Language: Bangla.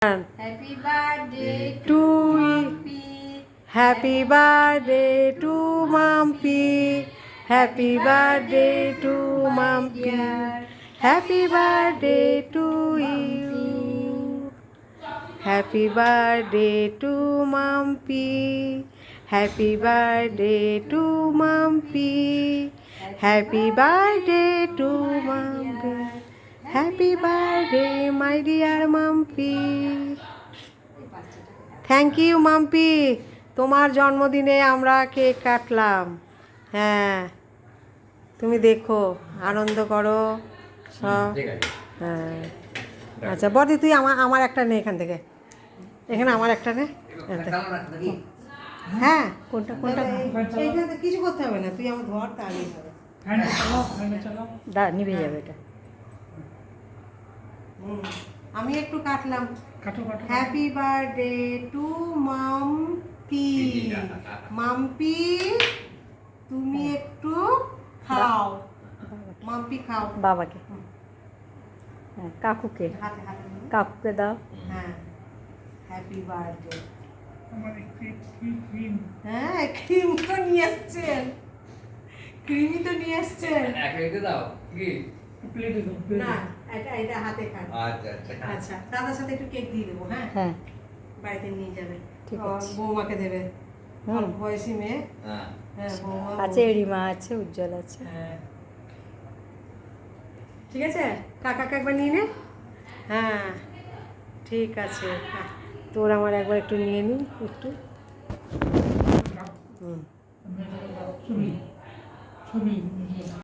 Happy birthday to Mumpy. Happy birthday to Mumpy. Happy birthday to Mumpy. Happy birthday to you. Happy birthday to Mumpy. Happy birthday to Mumpy. Happy birthday to Mumpy. Happy birthday, my dear Mumpy. Thank you Mumpy, তোমার জন্মদিনে আমরা কেক কাটলাম। হ্যাঁ, তুমি দেখো, আনন্দ করো সব। হ্যাঁ, আচ্ছা বদি, তুই আমার একটা নে এখান থেকে, এখানে আমার একটা নে। হ্যাঁ, কোনটা কোনটা? এইখানে কিছু করতে হবে না, তুই আমার ধর তাহলেই হবে। নিভে যাবে এটা। আমি একটু কাটলাম। Happy birthday to Mampi. Mampi, তুমি একটু খাও। মাম্পি খাও। বাবাকে, হ্যাঁ, কাকুকে, হাতে হাতে কাকুকে দাও। হ্যাঁ, হ্যাপি বার্থডে। হ্যাঁ, ক্রিম তো নিয়ে এসছেন, ক্রিমই তো নিয়ে এসছেন। দাও কি না, এটা হাতে খান। আচ্ছা, দাদার সাথে একটু কেক দিয়ে দেবো। হ্যাঁ হ্যাঁ, বাড়িতে নিয়ে যাবে, ঠিক আছে। বৌমাকে দেবে। অল্প বয়সী মেয়ে। হ্যাঁ হ্যাঁ, বৌমা আছে, রিমা আছে, উজ্জ্বল আছে। হ্যাঁ, ঠিক আছে, কাকাকে একবার নিয়ে নে। হ্যাঁ, ঠিক আছে, তোর আমার একবার একটু নিয়ে নি একটু। হুম।